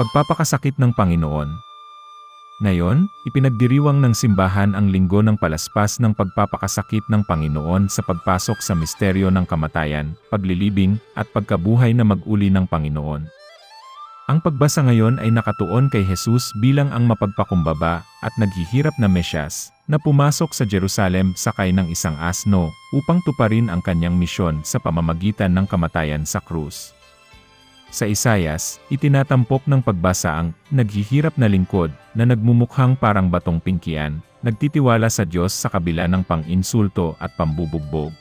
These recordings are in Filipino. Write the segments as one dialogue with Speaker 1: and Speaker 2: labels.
Speaker 1: Pagpapakasakit ng Panginoon. Ngayon, ipinagdiriwang ng simbahan ang linggo ng palaspas ng pagpapakasakit ng Panginoon sa pagpasok sa misteryo ng kamatayan, paglilibing, at pagkabuhay na mag-uli ng Panginoon. Ang pagbasa ngayon ay nakatuon kay Jesus bilang ang mapagpakumbaba at naghihirap na Mesyas, na pumasok sa Jerusalem sakay ng isang asno upang tuparin ang kanyang misyon sa pamamagitan ng kamatayan sa krus. Sa Isaias, itinatampok ng pagbasa ang naghihirap na lingkod na nagmumukhang parang batong pingkian, nagtitiwala sa Diyos sa kabila ng pang-insulto at pambubugbog.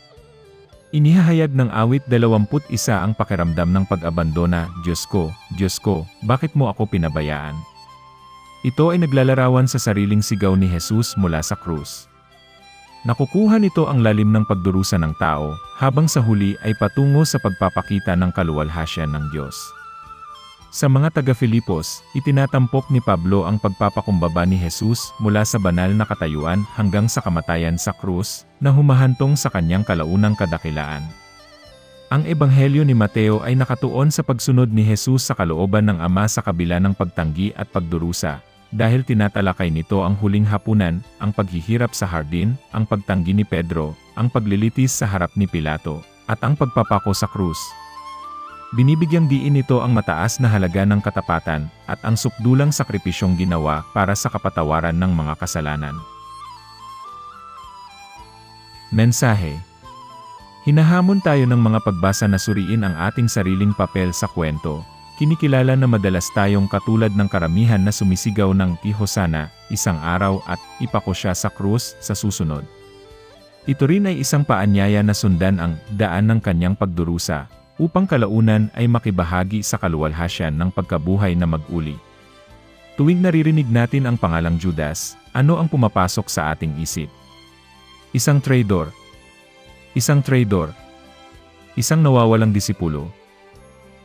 Speaker 1: Inihahayag ng awit 21 ang pakiramdam ng pag-abandona, Diyos ko, bakit mo ako pinabayaan? Ito ay naglalarawan sa sariling sigaw ni Jesus mula sa krus. Nakukuha nito ang lalim ng pagdurusa ng tao, habang sa huli ay patungo sa pagpapakita ng kaluwalhasyan ng Diyos. Sa mga taga-Filipos, itinatampok ni Pablo ang pagpapakumbaba ni Jesus mula sa banal na katayuan hanggang sa kamatayan sa krus, na humahantong sa kanyang kalaunang kadakilaan. Ang Ebanghelyo ni Mateo ay nakatuon sa pagsunod ni Jesus sa kalooban ng Ama sa kabila ng pagtanggi at pagdurusa, dahil tinatalakay nito ang huling hapunan, ang paghihirap sa hardin, ang pagtanggi ni Pedro, ang paglilitis sa harap ni Pilato, at ang pagpapako sa krus. Binibigyang diin nito ang mataas na halaga ng katapatan, at ang sukdulang sakripisyong ginawa para sa kapatawaran ng mga kasalanan. Mensahe. Hinahamon tayo ng mga pagbasa na suriin ang ating sariling papel sa kwento. Kinikilala na madalas tayong katulad ng karamihan na sumisigaw ng Hosana, isang araw at ipako siya sa krus sa susunod. Ito rin ay isang paanyaya na sundan ang daan ng kanyang pagdurusa, upang kalaunan ay makibahagi sa kaluwalhasyan ng pagkabuhay na mag-uli. Tuwing naririnig natin ang pangalang Judas, ano ang pumapasok sa ating isip? Isang traidor. Isang traidor. Isang nawawalang disipulo.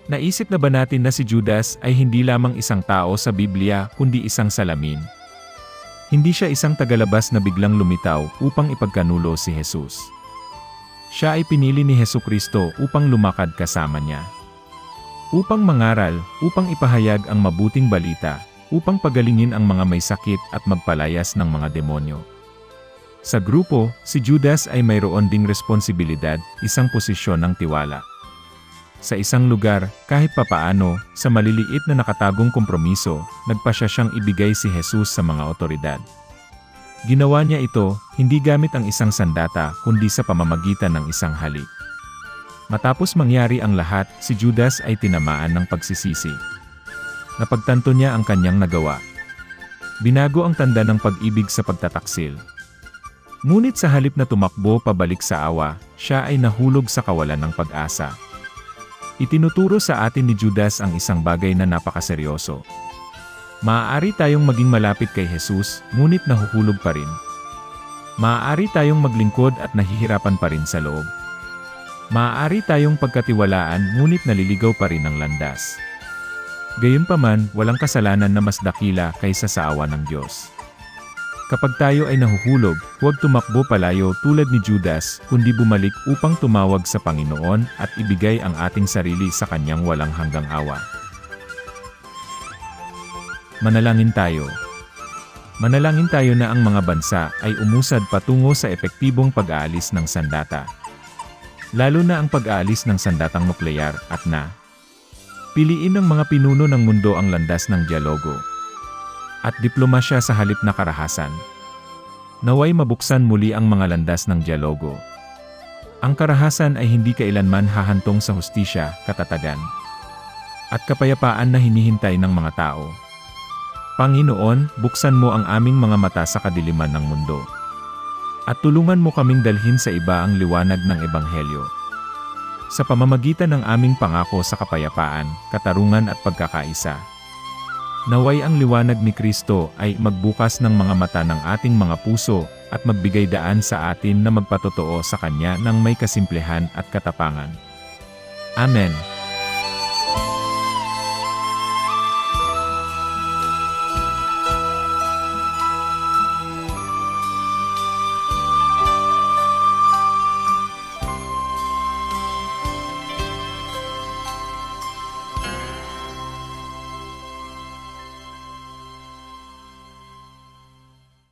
Speaker 1: Naisip na ba natin na si Judas ay hindi lamang isang tao sa Biblia kundi isang salamin? Hindi siya isang tagalabas na biglang lumitaw upang ipagkanulo si Jesus. Siya ay pinili ni Hesukristo upang lumakad kasama niya. Upang mangaral, upang ipahayag ang mabuting balita, upang pagalingin ang mga may sakit at magpalayas ng mga demonyo. Sa grupo, si Judas ay mayroon ding responsibilidad, isang posisyon ng tiwala. Sa isang lugar, kahit papaano, sa maliliit na nakatagong kompromiso, nagpasya siyang ibigay si Jesus sa mga otoridad. Ginawa niya ito, hindi gamit ang isang sandata, kundi sa pamamagitan ng isang halik. Matapos mangyari ang lahat, si Judas ay tinamaan ng pagsisisi. Napagtanto niya ang kanyang nagawa. Binago ang tanda ng pag-ibig sa pagtataksil. Ngunit sa halip na tumakbo pabalik sa awa, siya ay nahulog sa kawalan ng pag-asa. Itinuturo sa atin ni Judas ang isang bagay na napakaseryoso. Maaari tayong maging malapit kay Jesus, ngunit nahuhulog pa rin. Maaari tayong maglingkod at nahihirapan pa rin sa loob. Maaari tayong pagkatiwalaan ngunit naliligaw pa rin ang landas. Gayunpaman, walang kasalanan na mas dakila kaysa sa awa ng Diyos. Kapag tayo ay nahuhulog, huwag tumakbo palayo tulad ni Judas, kundi bumalik upang tumawag sa Panginoon at ibigay ang ating sarili sa kanyang walang hanggang awa. Manalangin tayo. Manalangin tayo na ang mga bansa ay umusad patungo sa epektibong pag-aalis ng sandata. Lalo na ang pag-aalis ng sandatang nukleyar at piliin ng mga pinuno ng mundo ang landas ng dialogo at diplomasya sa halip na karahasan. Naway mabuksan muli ang mga landas ng dialogo. Ang karahasan ay hindi kailanman hahantong sa hustisya, katatagan, at kapayapaan na hinihintay ng mga tao. Panginoon, buksan mo ang aming mga mata sa kadiliman ng mundo. At tulungan mo kaming dalhin sa iba ang liwanag ng Ebanghelyo. Sa pamamagitan ng aming pangako sa kapayapaan, katarungan at pagkakaisa. Naway ang liwanag ni Kristo ay magbukas ng mga mata ng ating mga puso at magbigay daan sa atin na magpatotoo sa Kanya ng may kasimplehan at katapangan. Amen.